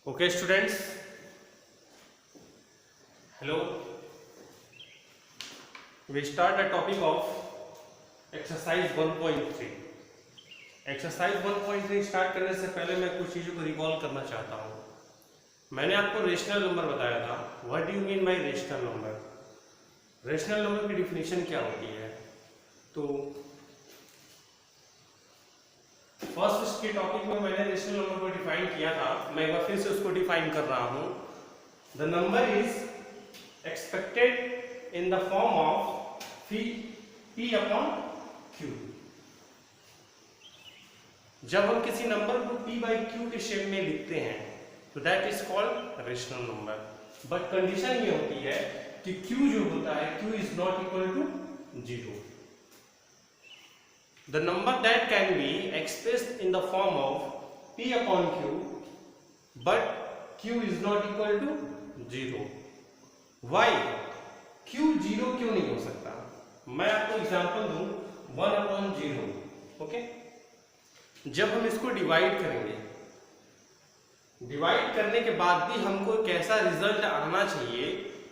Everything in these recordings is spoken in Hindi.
Okay students, hello. We start the topic of exercise 1.3. Exercise 1.3 start करने से पहले मैं कुछ चीज़ों को रिकॉल करना चाहता हूँ। मैंने आपको रेशनल नंबर बताया था। What do you mean by rational number? Rational number की डिफिनीशन क्या होती है? तो फर्स्ट के टॉपिक में मैंने रेशनल नंबर को डिफाइन किया था। मैं एक बार फिर से उसको डिफाइन कर रहा हूँ। The number is expected in the form of P upon Q। जब हम किसी नंबर को P बाई Q के शेप में लिखते हैं तो that is called rational number. But condition ये होती है कि Q जो होता है Q is not equal to 0। The number that can be expressed in the form of P upon Q, but Q is not equal to 0. Why? Q 0 क्यों नहीं हो सकता? मैं आपको एग्जांपल दूं 1 upon 0, ओके? जब हम इसको डिवाइड करेंगे, डिवाइड करने के बाद भी हमको एक ऐसा रिजल्ट आना चाहिए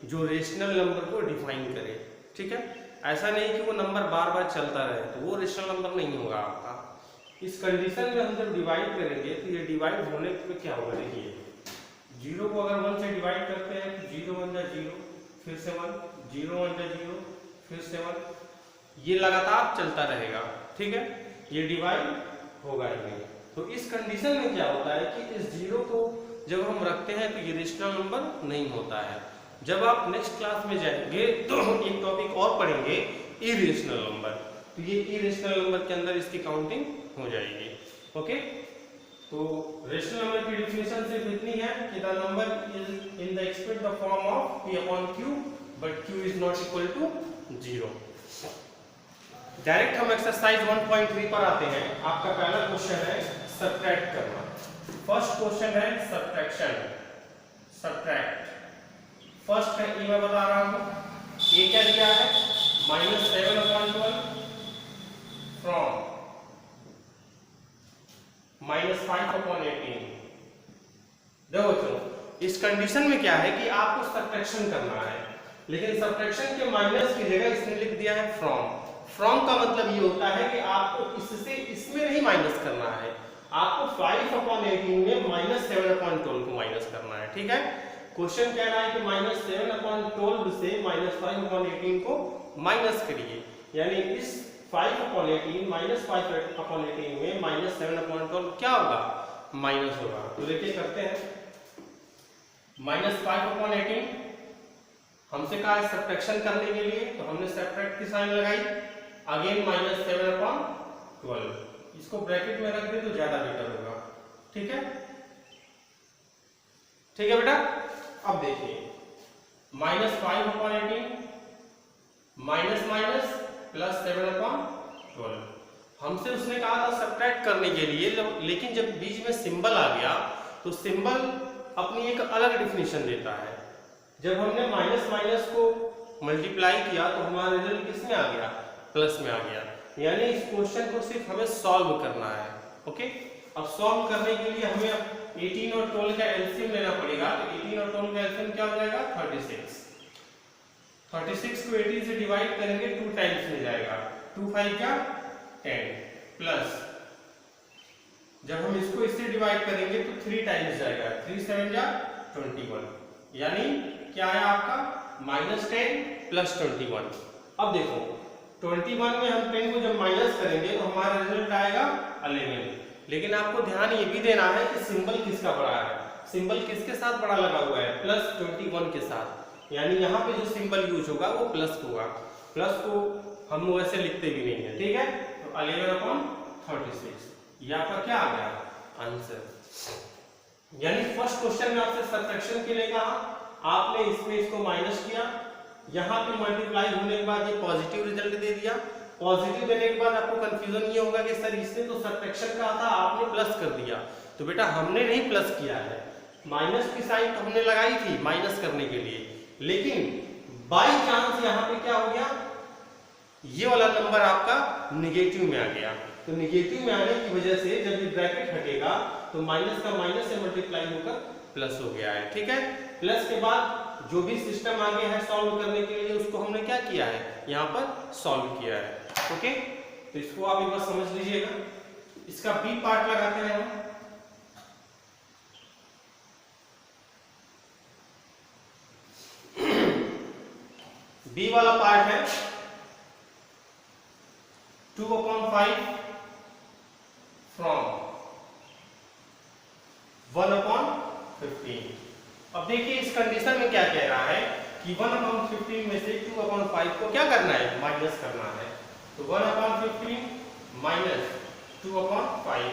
जो रेशनल नंबर को डिफाइन करे, ठीक है? ऐसा नहीं कि वो नंबर बार बार चलता रहे, तो वो रेशनल नंबर नहीं होगा आपका। इस कंडीशन में हम जब डिवाइड करेंगे तो ये डिवाइड होने पे क्या होगा? देखिए, 0 को अगर 1 से डिवाइड करते हैं तो 0 1 जा 0, फिर से 1, 0 1 जा 0, फिर से 1, ये लगातार चलता रहेगा, ठीक है? ये डिवाइड होगा ही नहीं। तो इस कंडीशन में क्या होता है कि इस 0 को जब हम रखते हैं तो ये रेशनल नंबर नहीं होता है। जब आप नेक्स्ट क्लास में जाएंगे तो एक टॉपिक और पढ़ेंगे, इरेशनल नंबर। तो ये इरेशनल नंबर के अंदर इसकी काउंटिंग हो जाएगी, ओके? तो रेशनल नंबर की डिफिनीशन सिर्फ इतनी है कि the number is in the expect the form of P upon Q, but Q is not equal to 0। Direct हम एक्सरसाइज 1.3 पर आते हैं। आपका पहला क्वेश्चन है सब्ट्रैक्ट करना। फर्स्ट क्वेश्चन है सब्ट्रैक्शन, सब्ट्रैक्ट। फर्स्ट है ये मैं बता रहा हूं, ये क्या दिया है? -7/12 फ्रॉम -5/18। देखो बच्चों, इस कंडीशन में क्या है कि आपको सब्ट्रैक्शन करना है, लेकिन सब्ट्रैक्शन के माइनस की जगह इसने लिख दिया है फ्रॉम। फ्रॉम का मतलब ये होता है कि आपको इससे इसमें नहीं माइनस करना है, आपको 5/18 में -7/12 को माइनस करना है, ठीक है? क्वेश्चन कह रहा है कि -7/12 से -5/18 को माइनस करिए, यानी इस 5/18 -5/18 में -7/12 क्या होगा? माइनस होगा। तो देखिए करते हैं, -5/18 हमसे कहा है सब्ट्रैक्शन करने के लिए, तो हमने सब्ट्रैक्ट की साइन लगाई। अगेन -7/12, इसको ब्रैकेट में रख दे तो ज्यादा बेटर होगा, ठीक है? ठीक है बेटा? अब देखिए, -5/18 माइनस माइनस प्लस 7/12। हमसे उसने कहा था सब्ट्रैक्ट करने के लिए, लेकिन जब बीच में सिंबल आ गया तो सिंबल अपनी एक अलग डिफिनीशन देता है। जब हमने माइनस माइनस को मल्टीप्लाई किया तो हमारा रिजल्ट किस में आ गया? प्लस में आ गया। यानी इस क्वेश्चन को सिर्फ हमें सॉल्व करना है, ओके? अब सॉल्व करने के लिए हमें 18 और 12 का एलसीएम लेना पड़ेगा। तो 18 और 12 का एलसीएम क्या हो जाएगा? 36। 36 को 18 से डिवाइड करेंगे 2 टाइम्स मिल जाएगा, 2 5 क्या 10, प्लस जब हम इसको इससे डिवाइड करेंगे तो 3 टाइम्स जाएगा, 3 7 जा 21। यानी क्या है आपका? -10 प्लस 21। अब देखो 21 में हम 10 को जब माइनस करेंगे तो हमारा रिजल्ट आएगा 11। लेकिन आपको ध्यान ये भी देना है कि सिंबल किसका बड़ा है? सिंबल किसके साथ बड़ा लगा हुआ है? +21 के साथ। यानी यहाँ पे जो सिंबल यूज होगा वो प्लस होगा। प्लस को हम वैसे लिखते भी नहीं है, ठीक है? तो 11/36 ये आपका क्या आ गया? आंसर। यानी फर्स्ट क्वेश्चन में आपसे सब्ट्रैक्शन के लिए कहा, आपने इसमें इसको माइनस किया, यहाँ पे मल्टीप्लाई होने के बाद ये पॉजिटिव रिजल्ट दे दिया। पॉजिटिव देने के बाद आपको कंफ्यूजन ये होगा कि सर इसने तो सब्ट्रैक्शन कहा था, आपने प्लस कर दिया। तो बेटा हमने नहीं प्लस किया है, माइनस की साइन तो हमने लगाई थी माइनस करने के लिए, लेकिन बाय चांस यहाँ पे क्या हो गया? ये वाला नंबर आपका निगेटिव में आ गया। तो निगेटिव में आने की वजह से जब ये ब्रैकेट हटेगा तो माइनस का माइनस से मल्टीप्लाई होकर प्लस हो गया है। ठीक है, प्लस के बाद जो भी सिस्टम आगे है सॉल्व करने के लिए उसको हमने क्या किया है, यहाँ पर सॉल्व किया है। ओके, तो इसको आप एक बार समझ लीजिएगा। इसका बी पार्ट लगाते हैं हम। बी वाला पार्ट है 2/5 फ्रॉम 1/15। अब देखिए इस कंडीशन में क्या कह रहा है कि 1/15 में से 2/5 को क्या करना है, माइनस करना है। तो 1/15 माइनस 2/5,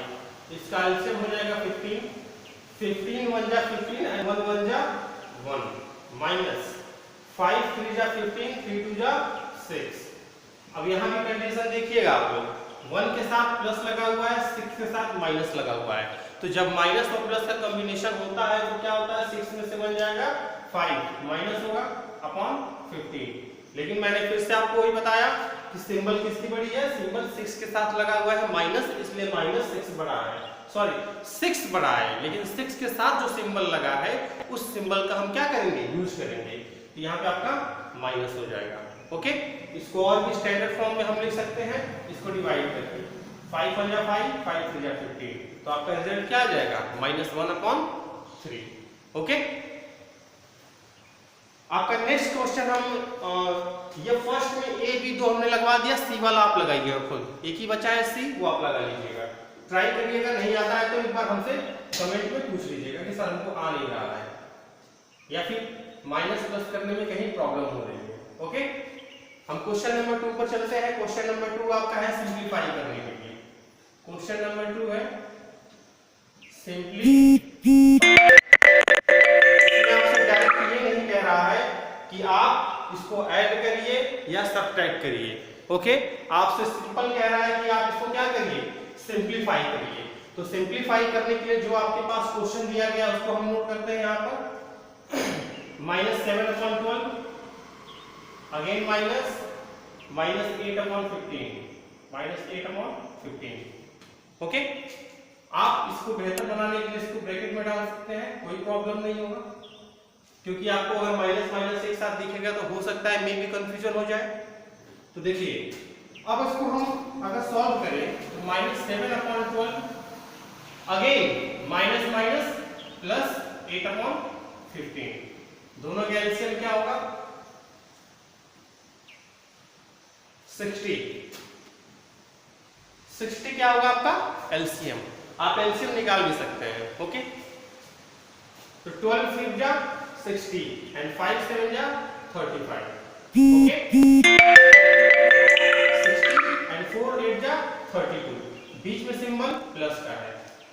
इसका एलसीएम हो जाएगा 15। 15 1 जा 15 एंड 1 1 जा 1 माइनस 5 3 जा 15 3 2 जा 6। अब यहाँ भी कंडीशन देखिएगा आप लोग, 1 के साथ प्लस लगा हुआ है, 6 के साथ माइनस लगा हुआ है। तो जब माइनस और प्लस का कॉम्बिनेशन होता है तो क्या होता है, 6 में से बन जाएगा 5 माइनस होगा अपॉन 15। लेकिन मैंने फिर से आपको वही बताया कि सिंबल किसकी बड़ी है, सिंबल 6 के साथ लगा हुआ है माइनस, इसलिए माइनस 6 बड़ा है, सॉरी 6 बड़ा है। लेकिन 6 के साथ जो सिंबल लगा है उस सिंबल का हम क्या करेंगे, यूज करेंगे। तो यहाँ पे आपका माइनस हो जाएगा। ओके, इसको और भी स्टैंडर्ड फॉर्म में हम लिख सकते हैं, इसको डिवाइड करके 5 1 जा 5 5 3 जा 15, तो आपका रिजल्ट क्या आ जाएगा, -1/3। ओके, आपका नेक्स्ट क्वेश्चन हम ये फर्स्ट में ए बी दो हमने लगवा दिया, सी वाला आप लगाइएगा खुद, एक ही बचा है सी, वो आप लगा लीजिएगा, ट्राई करिएगा। नहीं आता है तो एक बार हमसे कमेंट में पूछ लीजिएगा कि सर हमको आ नहीं रहा है, या फिर माइनस प्लस करने में कहीं प्रॉब्लम हो रही है। ओके, हम क्वेश्चन नंबर 2 पर चलते हैं। क्वेश्चन नंबर 2 आपका है सिंपलीफाई करने के लिए। क्वेश्चन नंबर 2 है सिंपली, इसमें आपसे डायरेक्ट ये नहीं कह रहा है कि आप इसको ऐड करिए या सब्ट्रैक्ट करिए। ओके, आपसे सिंपल कह रहा है कि आप इसको क्या करिए, सिंपलीफाई करिए। तो सिंपलीफाई करने के लिए जो आपके पास क्वेश्चन दिया गया उसको हम नोट करते हैं यहाँ पर। -7/12 अगेन माइनस -8/15 -8/15। ओके, आप इसको बेहतर बनाने के लिए इसको ब्रैकेट में डाल सकते हैं, कोई प्रॉब्लम नहीं होगा, क्योंकि आपको अगर माइनस माइनस एक साथ दिखेगा तो हो सकता है मे भी कंफ्यूजन हो जाए। तो देखिए अब इसको हम अगर सॉल्व करें तो -7/12 अगेन माइनस माइनस प्लस 8/15, दोनों का एलसीएम क्या होगा, 60। 60 क्या होगा आपका एलसीएम, आप एलसीएम निकाल भी सकते हैं। ओके, तो 12 5 जा 60 एंड 5 7 जा 35। ओके, 60 एंड 4 8 जा 32, बीच में सिंबल प्लस का है।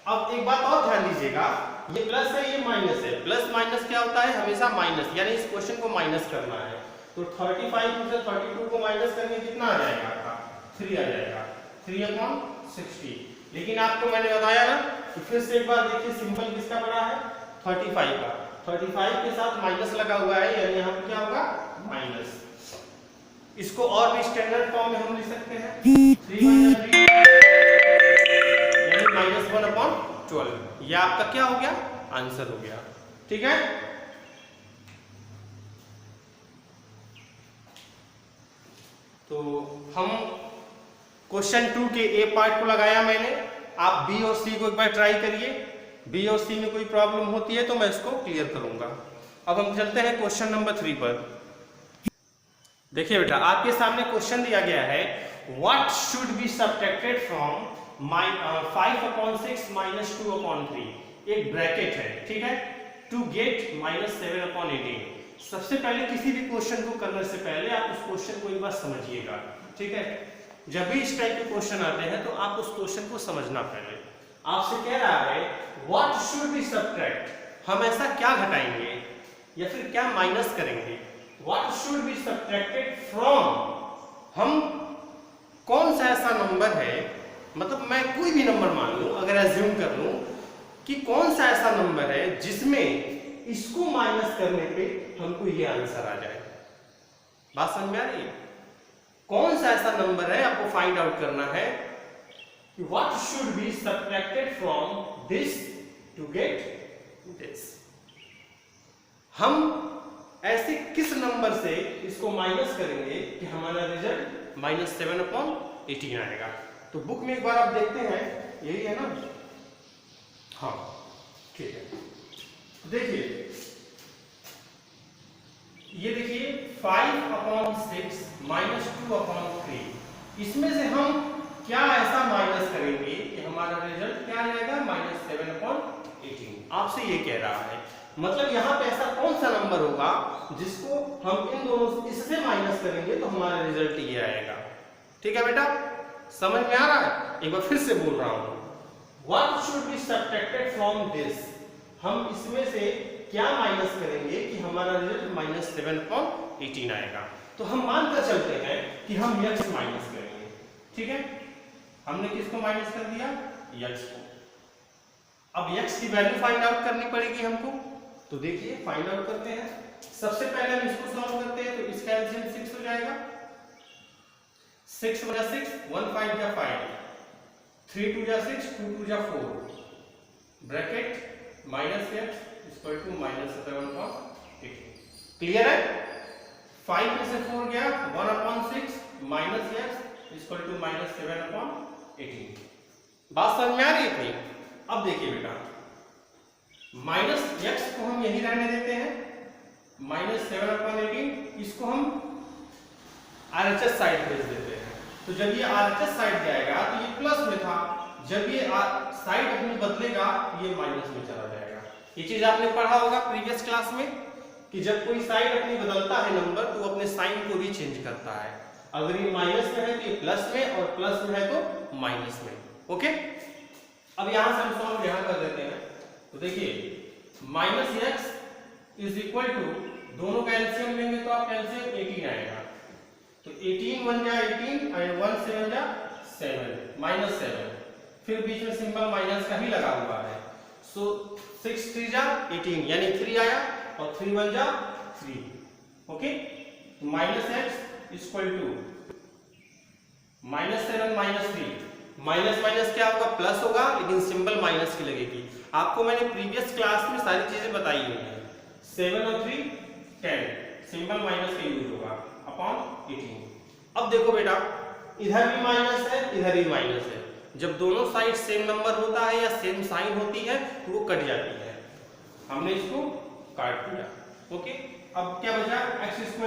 अब एक बात और ध्यान दीजिएगा, ये प्लस है ये माइनस है, प्लस माइनस क्या होता है, हमेशा माइनस, यानी इस क्वेश्चन को माइनस करना है। तो 35 में से 32 को माइनस करके कितना आ जाएगा आपका, 3 आ जाएगा, 3/60। लेकिन आपको मैंने बताया ना कि फिर से एक बार देखिए सिंबल किसका बड़ा है, 35 का, 35 के साथ माइनस लगा हुआ है, यानी यहाँ पे क्या होगा, माइनस। इसको और भी स्टैंडर्ड फॉर्म में हम लिख सकते हैं, 3 यानी -1/12। ये आपका क्या हो गया, आंसर हो गया। ठीक है, तो हम क्वेश्चन 2 के ए पार्ट को लगाया मैंने, आप बी और सी को एक बार ट्राई करिए, बी और सी में कोई प्रॉब्लम होती है तो मैं इसको क्लियर करूंगा। अब हम चलते हैं क्वेश्चन नंबर 3 पर। देखिए बेटा, आपके सामने क्वेश्चन दिया गया है, what should be subtracted from 5/6 -2/3, एक ब्रैकेट है, ठीक है, टू गेट -7/18। सबसे पहले किसी भी क्वेश्चन को करने से पहले आप उस क्वेश्चन को एक बार समझिएगा। ठीक है, जब भी इस टाइप के क्वेश्चन आते हैं तो आप उस क्वेश्चन को समझना। पहले आपसे कह रहा है व्हाट शुड बी सब्ट्रैक्ट, हम ऐसा क्या घटाएंगे या फिर क्या माइनस करेंगे, what should be subtracted from, हम कौन सा ऐसा नंबर है, मतलब मैं कोई भी नंबर मान लूं, अगर एज्यूम कर लूं कि कौन सा ऐसा नंबर है जिसमें इसको माइनस करने पे हमको ये आंसर आ जाए। बात समझ में आ रही है, कौन सा ऐसा नंबर है आपको फाइंड आउट करना है कि what should be subtracted from this to get this। हम ऐसे किस नंबर से इसको माइनस करेंगे कि हमारा रिजल्ट -7/18 आएगा। तो बुक में एक बार आप देखते हैं, यही है ना, हाँ ठीक है। देखिए ये देखिए 5/6 -2/3, इसमें से हम क्या ऐसा माइनस करेंगे कि हमारा रिजल्ट क्या आएगा -7/18। आपसे ये कह रहा है, मतलब यहाँ पे ऐसा कौन सा नंबर होगा जिसको हम इन दोनों इससे माइनस करेंगे तो हमारा रिजल्ट ये आएगा। ठीक है बेटा, समझ में आ रहा है? एक बार फिर से बोल रहा हूँ, What should be subtracted from this। हम इसमें से क्या माइनस करेंगे कि हमारा रिजल्ट -7/18 आएगा। तो हम मानकर चलते हैं कि हम x माइनस करेंगे। ठीक है, हमने किसको माइनस कर दिया? x को। अब x की वैल्यू फाइंड आउट करनी पड़ेगी हमको। तो देखिए फाइंड आउट करते हैं। सबसे पहले हम इसको सॉल्व करते हैं, तो इसका एलसीएम 6 हो जाएगा। 6 × 6 1 5 × 5, 3 2 × 6 2 2 × 4, ब्रैकेट -x = -7/18। क्लियर है? 5 में से 4 गया, 1/6 -x = -7/18। बात समझ में आ रही है? अब देखिए बेटा, -x को हम यही रहने देते हैं, -7/18, इसको हम RHS साइड भेज देते हैं। तो जब ये RHS साइड जाएगा तो ये प्लस में था, जब ये साइड अपनी बदलेगा ये माइनस में चला जाएगा। ये चीज आपने पढ़ा होगा प्रीवियस क्लास में कि जब कोई साइड अपनी बदलता है नंबर तो वो अपने साइन को भी चेंज करता है। अगर ये माइनस में है तो ये प्लस में, और प्लस में है तो माइनस में। ओके, अब यहां से हम सॉल्व यहां कर देते हैं। तो देखिए -x = दोनों का एलसीएम लेंगे तो आपका एलसीएम 18 आएगा। तो 18 1 जा 18 और 1 7 जा 7, -7, फिर बीच में सिंबल माइनस का ही लगा हुआ है। सो 6 3 जा 18, यानी 3 आया, और 3 1 जा 3। ओके, -x = -7 -3, माइनस माइनस क्या होगा? प्लस होगा, लेकिन सिंबल माइनस की लगेगी। आपको मैंने प्रीवियस क्लास में सारी चीजें बताई हुई हैं। 7 और 3 10, सिंबल माइनस का यूज होगा अपॉन 18। अब देखो बेटा, इधर भी माइनस है, इधर भी माइनस है। जब दोनों साइड सेम नंबर होता है या सेम साइन होती है तो वो कट जाती है। हमने इसको काट दिया। ओके, अब क्या बचा? x =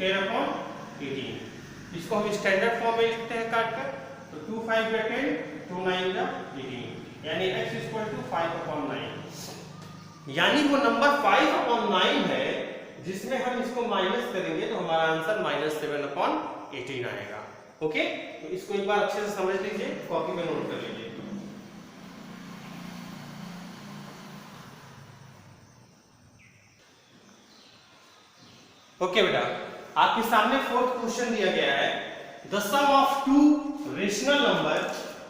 10/18। इसको हम स्टैंडर्ड फॉर्म में लिखते हैं काट कर। तो 2 5 × 10, 2 9 × 18, यानी x = 5/9। यानी वो नंबर 5/9 है जिसमें हम इसको माइनस करेंगे तो हमारा आंसर -7/18 आएगा। ओके, तो इसको एक बार अच्छे से समझ लीजिए, कॉपी में नोट कर लीजिए। ओके बेटा, आपके सामने 4th क्वेश्चन दिया गया है। The sum of two rational number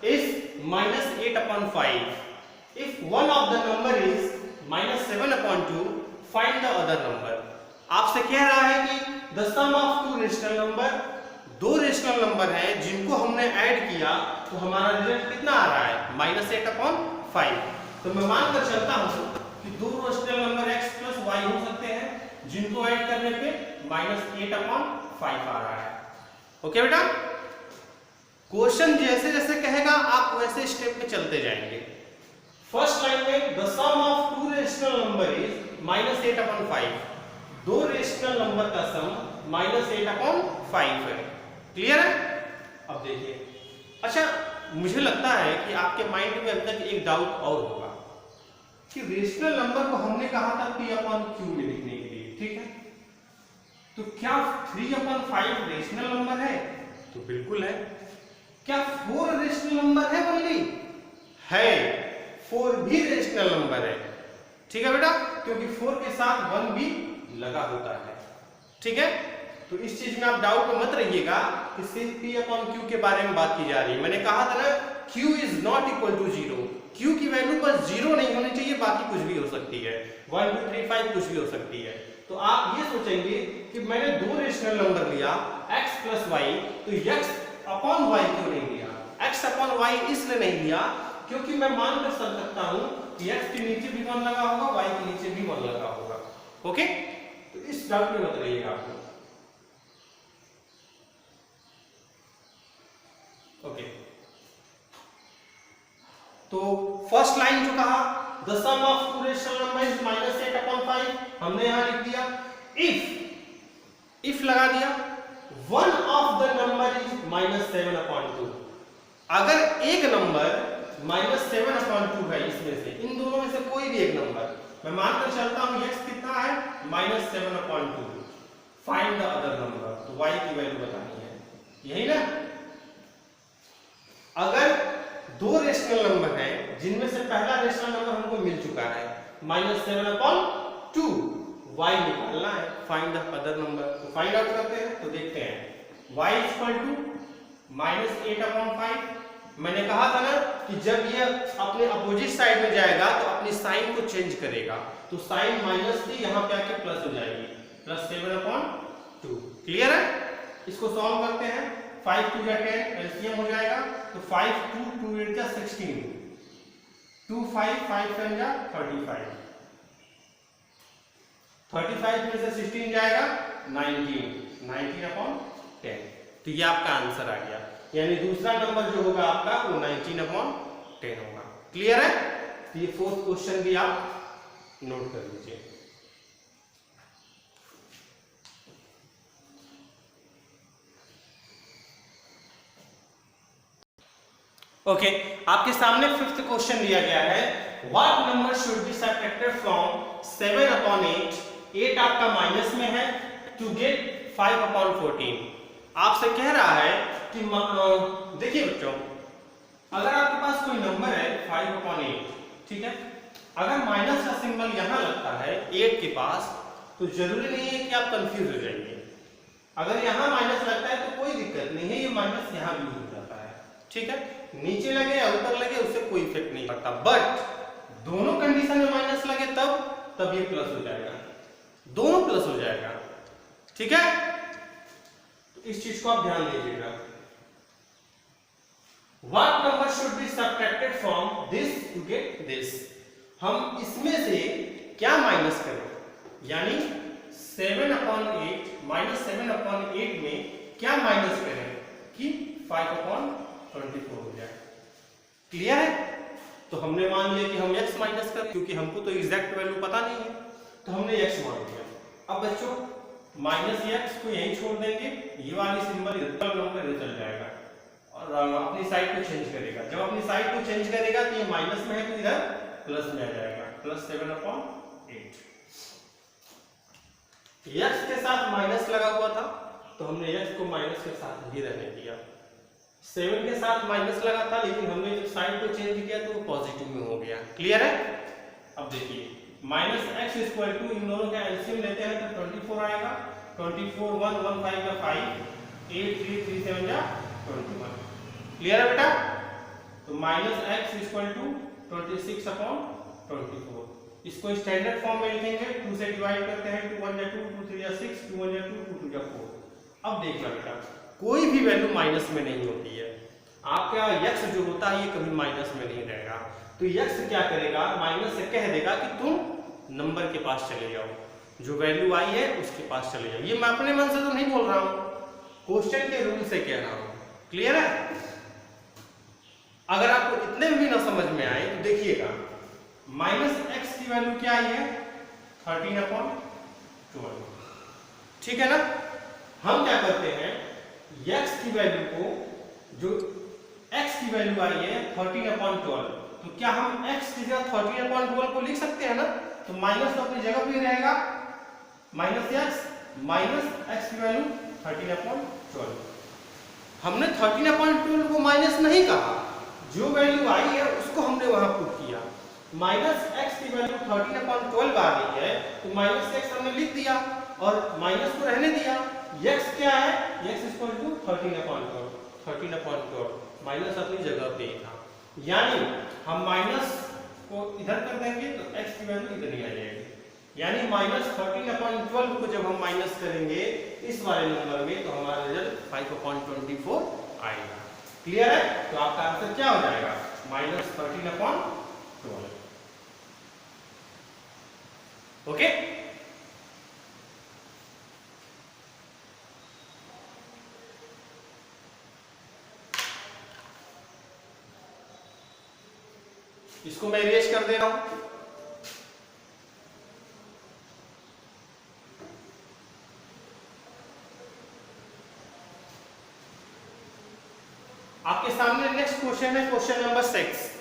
is -8/5। If one of the number is -7/2, find the other number. आपसे कह रहा है कि the sum of two rational number, दो रेशनल नंबर हैं जिनको हमने ऐड किया तो हमारा रिजल्ट कितना आ रहा है? -8/5। तो मैं मानकर चलता हूं कि दो रेशनल नंबर x + y हो सकते हैं जिनको ऐड करने पे -8/5 आ रहा है। ओके बेटा, क्वेश्चन जैसे जैसे कहेगा आप वैसे स्टेप में चलते जाएंगे। फर्स्ट लाइन में the sum of two rational number is -8/5। दो रेशनल नंबर का सम -8/5 है। क्लियर है? अब देखिए, अच्छा मुझे लगता है कि आपके माइंड में अभी तक एक डाउट और होगा कि रेशनल नंबर को हमने कहा था p/q में लिखने के लिए। ठीक है, तो क्या 3/5 रेशनल नंबर है? तो बिल्कुल है। क्या 4 रेशनल नंबर है? ओनली है, 4 भी रेशनल नंबर है। ठीक है बेटा, क्योंकि 4 के साथ 1 भी लगा होता है। ठीक है, तो इस चीज में आप डाउट में मत रहिएगा कि सिर्फ p/q के बारे में बात की जा रही है। मैंने कहा था ना, q is not equal to 0। q की वैल्यू पर 0 नहीं होनी चाहिए, बाकी कुछ भी हो सकती है, 1 2 3 5 कुछ भी हो सकती है। तो आप ये सोचेंगे कि मैंने दो रेशनल नंबर लिया x + y, तो x/y क्यों नहीं लिया? x अपॉन y इसलिए नहीं लिया क्योंकि मैं मान कर सकता हूं कि x के नीचे भी 1 लगा होगा, y के नीचे भी 1 लगा होगा। ओके, तो इस डाउट में मत रहिएगा आप लोग। ओके, तो फर्स्ट लाइन जो कहा the sum of two rational number is -8 upon 5, हमने यहां लिख दिया इफ लगा दिया one of the number is -7 upon 2, अगर एक नंबर -7 अपॉन 2 है, इसमें से इन दोनों में से कोई भी एक नंबर, मैं मानकर चलता हूं x कितना है -7 upon 2, find the other number, तो y की वैल्यू बतानी है, यही ना। अगर दो रेशनल नंबर हैं जिनमें से पहला रेशनल नंबर हमको मिल चुका है -7 अपॉन 2, y निकालना है, फाइंड द अदर नंबर, तो फाइंड आउट करते हैं। तो देखते हैं y इक्वल टू -8 अपॉन 5, मैंने कहा था ना कि जब ये अपने अपोजिट साइड में जाएगा तो अपनी साइन को चेंज करेगा, तो साइन माइनस थी यहाँ पे आके प्लस हो जाएगी, +7 अपॉन 2, क्लियर है। इसको सॉल्व करते हैं, 5 2 या 10 एलसीएम हो जाएगा, तो 5 2 2 8 जा 16, 2 5 5 7 जा 35, 35 में से 16 जाएगा 19 अपॉन 10, तो ये आपका आंसर आ गया, यानी दूसरा नंबर जो होगा आपका वो 19 अपॉन 10 होगा। क्लियर है, तो ये फोर्थ क्वेश्चन भी आप नोट कर लीजिए। ओके, आपके सामने फिफ्थ क्वेश्चन दिया गया है, what number should be subtracted from 7 upon 8, 8 आपका माइनस में है, टू गेट 5 अपॉन 14। आपसे कह रहा है कि देखिए बच्चों, अगर आपके पास कोई नंबर है 5 अपॉन 8, ठीक है, अगर माइनस का सिंबल यहां लगता है 8 के पास, तो जरूरी नहीं है कि आप कंफ्यूज हो जाएंगे। अगर यहां माइनस लगता है तो कोई दिक्कत नहीं है, ये माइनस यहां भी हो जाता है, ठीक है, नीचे लगे या ऊपर लगे उससे कोई इफेक्ट नहीं पड़ता, बट दोनों कंडीशन में माइनस लगे तब ये प्लस हो जाएगा, दोनों प्लस हो जाएगा, ठीक है, तो इस चीज को आप ध्यान दीजिएगा। What number should be subtracted from this to get this? हम इसमें से क्या माइनस करें, यानी 7 अपॉन 8 -7 अपॉन 8 में क्या माइनस करें कि 5 अपॉन 24 हो जाए। क्लियर है, तो हमने मान लिया कि हम x माइनस करें, क्योंकि हमको तो एग्जैक्ट वैल्यू पता नहीं है, तो हमने x मान लिया। अब बच्चों -x को यहीं छोड़ देंगे, ये वाली सिंबल इधर नंबर इधर चल जाएगा और अपनी साइड को चेंज करेगा, जब अपनी साइड को चेंज करेगा तो ये माइनस में है तो इधर प्लस में आ जाएगा, +7 अपॉन 8। x के साथ माइनस लगा हुआ था तो हमने x को माइनस के साथ ही रहने दिया, 7 के साथ माइनस लगा था लेकिन हमने जब साइड को चेंज किया तो वो पॉजिटिव में हो गया। क्लियर है, अब देखिए -x = इन दोनों का एलसीएम लेते हैं तो 24 आएगा, 24 1 1 5 का 5, 8 3 3 7 जा 21। क्लियर है बेटा, तो -x = 26 अपॉन 24, इसको स्टैंडर्ड फॉर्म में लिखेंगे, 2 से डिवाइड करते हैं, 2 1 2 2 3 6, 2 1 2 2 2 4। अब देखना बेटा, कोई भी वैल्यू माइनस में नहीं होती है, आपका x जो होता है ये कभी माइनस में नहीं रहेगा, तो x क्या करेगा, माइनस से कह देगा कि तुम नंबर के पास चले जाओ, जो वैल्यू आई है उसके पास चले जाओ। ये मैं अपने मन से तो नहीं बोल रहा हूं, क्वेश्चन के रूल से कह रहा हूं। क्लियर है, अगर आपको इतने में भी ना समझ में आए तो देखिएगा, -x की वैल्यू क्या आई है 13 अपॉन 12, ठीक है ना। हम क्या करते हैं, x की वैल्यू को, जो x की वैल्यू आई है 13 अपॉन 12, तो क्या हम x की जगह 13 अपॉन 12 को लिख सकते हैं ना, तो माइनस तो अपनी जगह पे रहेगा, -x की वैल्यू 13 अपॉन 12। हमने 13 अपॉन 12 को माइनस नहीं कहा, जो वैल्यू आई है उसको हमने वहां पुट किया, -x की वैल्यू 13 अपॉन 12 आ गई है तो -x हमने लिख दिया और माइनस को रहने दिया। x क्या है, x = 13 अपॉन 12, माइनस अपनी जगह पे ही था, यानी हम माइनस को इधर कर देंगे तो x की वैल्यू इधर ही आ जाएगी, यानी -13 अपॉन 12 को जब हम माइनस करेंगे इस वाले नंबर में तो हमारा रिजल्ट 5 अपॉन 24 आएगा। क्लियर है? तो आपका आंसर क्या हो जाएगा? -13/12। ओके, इसको मैं इरेज कर दे रहा हूं। आपके सामने नेक्स्ट क्वेश्चन है, क्वेश्चन नंबर 6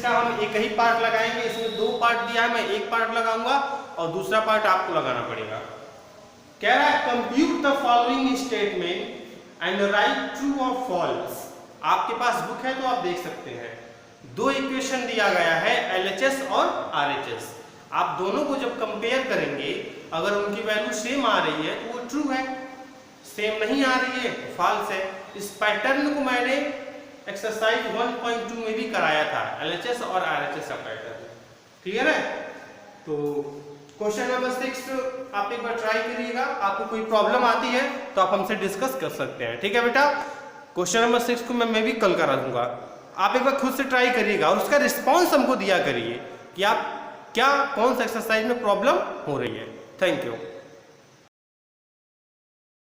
का हम एक ही पार्ट लगाएंगे। इसमें 2 पार्ट दिया है, मैं एक पार्ट लगाऊंगा और दूसरा पार्ट आपको लगाना पड़ेगा। कह रहा है compute the following statement and right true और फॉल्स। आपके पास बुक है तो आप देख सकते हैं। 2 इक्वेशन दिया गया है, LHS और RHS। आप दोनों को जब कंपेयर करेंगे, अगर उनकी वैल्यू सेम आ रही है तो वो ट्रू है, सेम नहीं आ रही है फॉल्स है। इस पैटर्न को मैंने एक्सरसाइज 1.2 में भी कराया था, LHS और RHS का पैटर्न। क्लियर है? तो क्वेश्चन नंबर 6 आप एक बार ट्राई करिएगा। आपको कोई प्रॉब्लम आती है तो आप हमसे डिस्कस कर सकते हैं। ठीक है बेटा? क्वेश्चन नंबर 6 को मैं भी कल करा दूंगा। आप एक बार खुद से ट्राई करिएगा और उसका रिस्पॉन्स हमको दिया करिए कि आप क्या कौन सा एक्सरसाइज में प्रॉब्लम हो रही है। Thank you.